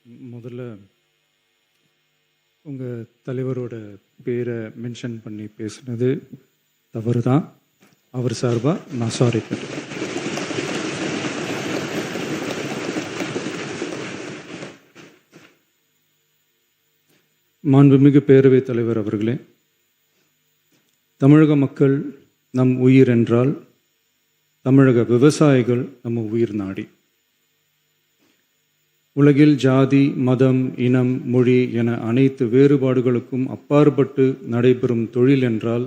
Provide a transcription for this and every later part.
முதல்ல உங்கள் தலைவரோட பேரை மென்ஷன் பண்ணி பேசுனது தவறு தான். அவர் சார்பாக நான் சாரி கேட்டேன். மாண்புமிகு பேரவைத் தலைவர் அவர்களே, தமிழக மக்கள் நம் உயிர் என்றால் தமிழக விவசாயிகள் நம்ம உயிர் நாடி. உலகில் ஜாதி, மதம், இனம், மொழி என அனைத்து வேறுபாடுகளுக்கும் அப்பாற்பட்டு நடைபெறும் தொழில் என்றால்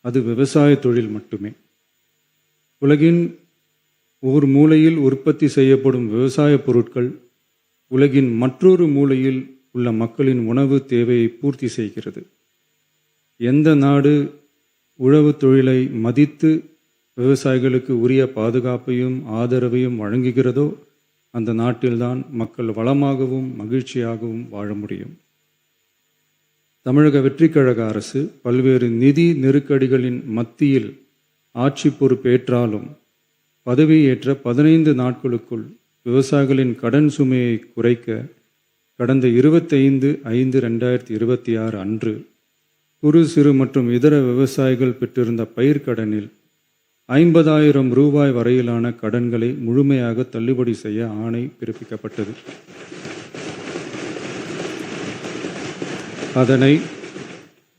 அது விவசாய தொழில் மட்டுமே. உலகின் ஒரு மூலையில் உற்பத்தி செய்யப்படும் விவசாய பொருட்கள் உலகின் மற்றொரு மூலையில் உள்ள மக்களின் உணவு தேவையை பூர்த்தி செய்கிறது. எந்த நாடு உழவு தொழிலை மதித்து விவசாயிகளுக்கு உரிய பாதுகாப்பையும் ஆதரவையும் வழங்குகிறதோ அந்த நாட்டில்தான் மக்கள் வளமாகவும் மகிழ்ச்சியாகவும் வாழ முடியும். தமிழக வெற்றிக் கழக அரசு பல்வேறு நிதி நெருக்கடிகளின் மத்தியில் ஆட்சி பொறுப்பேற்றாலும் பதவியேற்ற 15 நாட்களுக்குள் விவசாயிகளின் கடன் சுமையை குறைக்க கடந்த 25/5/2026 அன்று குறு சிறு மற்றும் இதர விவசாயிகள் பெற்றிருந்த பயிர்க்கடனில் 50,000 ரூபாய் வரையிலான கடன்களை முழுமையாக தள்ளுபடி செய்ய ஆணை பிறப்பிக்கப்பட்டது.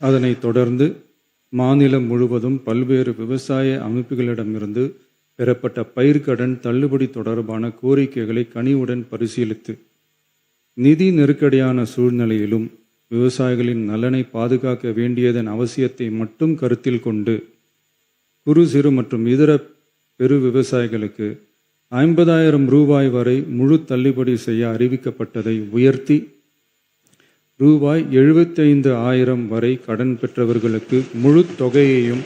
அதனைத் தொடர்ந்து மாநிலம் முழுவதும் பல்வேறு விவசாய அமைப்புகளிடமிருந்து பெறப்பட்ட பயிர்க்கடன் தள்ளுபடி தொடர்பான கோரிக்கைகளை கனிவுடன் பரிசீலித்து நிதி நெருக்கடியான சூழ்நிலையிலும் விவசாயிகளின் நலனை பாதுகாக்க வேண்டியதன் அவசியத்தை மட்டும் கருத்தில் கொண்டு குறு சிறு மற்றும் இதர பெரு விவசாயிகளுக்கு 50,000 ரூபாய் வரை முழு தள்ளுபடி செய்ய அறிவிக்கப்பட்டதை உயர்த்தி ரூபாய் 75,000 வரை கடன் பெற்றவர்களுக்கு முழு தொகையையும்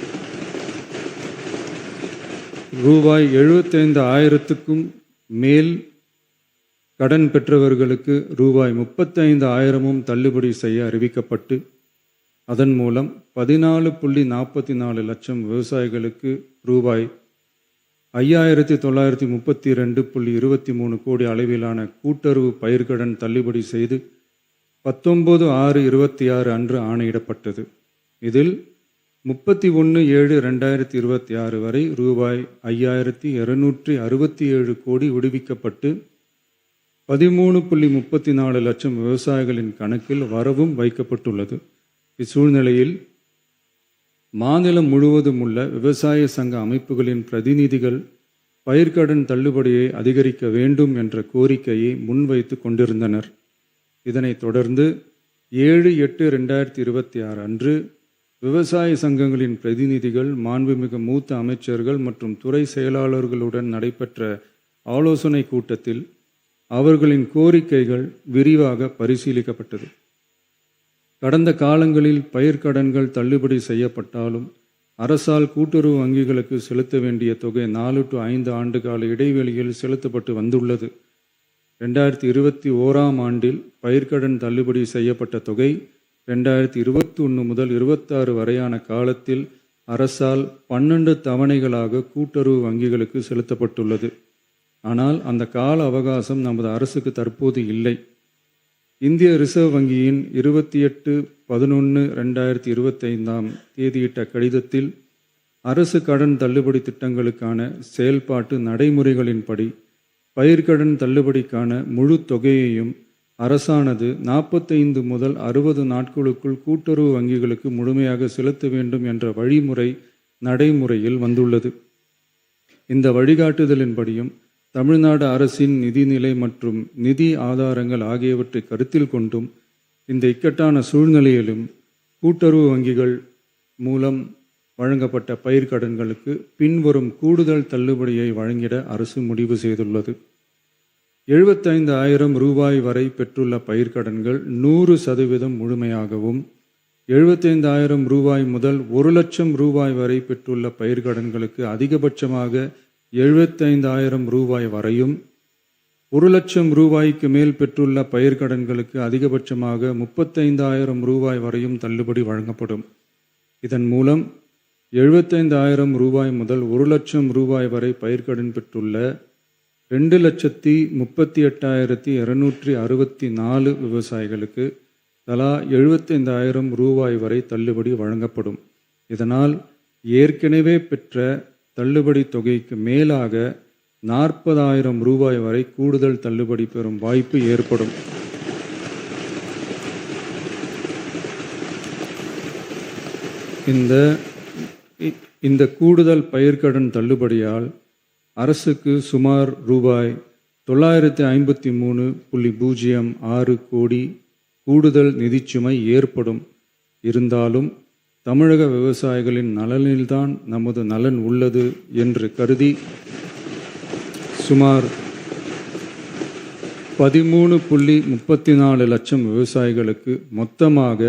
ரூபாய் 75,000க்கும் மேல் கடன் பெற்றவர்களுக்கு ரூபாய் 35,000 தள்ளுபடி செய்ய அறிவிக்கப்பட்டு அதன் மூலம் 14.44 லட்சம் விவசாயிகளுக்கு ரூபாய் 5,932.23 கோடி அளவிலான கூட்டுறவு பயிர்க்கடன் தள்ளுபடி செய்து 19/6/26 அன்று ஆணையிடப்பட்டது. இதில் 31/7/2026 வரை ரூபாய் 5,267 கோடி விடுவிக்கப்பட்டு 13.34 லட்சம் விவசாயிகளின் கணக்கில் வரவும் வைக்கப்பட்டுள்ளது. இச்சூழ்நிலையில் மாநிலம் முழுவதும் உள்ள விவசாய சங்க அமைப்புகளின் பிரதிநிதிகள் பயிர்க்கடன் தள்ளுபடியை அதிகரிக்க வேண்டும் என்ற கோரிக்கையை முன்வைத்து கொண்டிருந்தனர். இதனைத் தொடர்ந்து 7/8/2026 அன்று விவசாய சங்கங்களின் பிரதிநிதிகள் மாண்புமிகு மூத்த அமைச்சர்கள் மற்றும் துறை செயலாளர்களுடன் நடைபெற்ற ஆலோசனை கூட்டத்தில் அவர்களின் கோரிக்கைகள் விரிவாக பரிசீலிக்கப்பட்டது. கடந்த காலங்களில் பயிர்க்கடன்கள் தள்ளுபடி செய்யப்பட்டாலும் அரசால் கூட்டுறவு வங்கிகளுக்கு செலுத்த வேண்டிய தொகை 4 to 5 ஆண்டு கால இடைவெளியில் செலுத்தப்பட்டு வந்துள்ளது. 2021 ஆண்டில் பயிர்க்கடன் தள்ளுபடி செய்யப்பட்ட தொகை 2021 முதல் 26 வரையான காலத்தில் அரசால் 12 தவணைகளாக கூட்டுறவு வங்கிகளுக்கு செலுத்தப்பட்டுள்ளது. ஆனால் அந்த கால அவகாசம் நமது அரசுக்கு தற்போது இல்லை. இந்திய ரிசர்வ் வங்கியின் 28/11/2025 தேதியிட்ட கடிதத்தில் அரசு கடன் தள்ளுபடி திட்டங்களுக்கான செயல்பாட்டு நடைமுறைகளின்படி பயிர்க்கடன் தள்ளுபடிக்கான முழு தொகையையும் அரசானது 45 முதல் 60 நாட்களுக்குள் கூட்டுறவு வங்கிகளுக்கு முழுமையாக செலுத்த வேண்டும் என்ற வழிமுறை நடைமுறையில் வந்துள்ளது. இந்த வழிகாட்டுதலின்படியும் தமிழ்நாடு அரசின் நிதிநிலை மற்றும் நிதி ஆதாரங்கள் ஆகியவற்றை கருத்தில் கொண்டும் இந்த இக்கட்டான சூழ்நிலையிலும் கூட்டுறவு வங்கிகள் மூலம் வழங்கப்பட்ட பயிர்க்கடன்களுக்கு பின்வரும் கூடுதல் தள்ளுபடியை வழங்கிட அரசு முடிவு செய்துள்ளது. 75,000 ரூபாய் வரை பெற்றுள்ள பயிர்க்கடன்கள் 100% முழுமையாகவும், 75,000 ரூபாய் முதல் 1 லட்சம் ரூபாய் வரை பெற்றுள்ள பயிர்க்கடன்களுக்கு அதிகபட்சமாக 75,000 ரூபாய் வரையும், 1 லட்சம் ரூபாய்க்கு மேல் பெற்றுள்ள பயிர்க்கடன்களுக்கு அதிகபட்சமாக 35,000 ரூபாய் வரையும் தள்ளுபடி வழங்கப்படும். இதன் மூலம் 75,000 ரூபாய் முதல் 1 லட்சம் ரூபாய் வரை பயிர்க்கடன் பெற்றுள்ள 2,38,264 விவசாயிகளுக்கு தலா 75,000 ரூபாய் வரை தள்ளுபடி வழங்கப்படும். இதனால் ஏற்கனவே பெற்ற தள்ளுபடி தொகைக்கு மேலாக 40,000 ரூபாய் வரை கூடுதல் தள்ளுபடி பெறும் வாய்ப்பு ஏற்படும். இந்த கூடுதல் பயிர்க்கடன் தள்ளுபடியால் அரசுக்கு சுமார் ரூபாய் 953.06 கோடி கூடுதல் நிதிச்சுமை ஏற்படும். இருந்தாலும் தமிழக விவசாயிகளின் நலனில்தான் நமது நலன் உள்ளது என்று கருதி சுமார் 13.34 லட்சம் விவசாயிகளுக்கு மொத்தமாக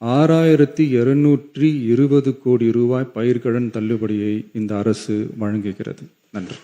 6,220 கோடி ரூபாய் பயிர்க்கடன் தள்ளுபடியை இந்த அரசு வழங்குகிறது. நன்றி.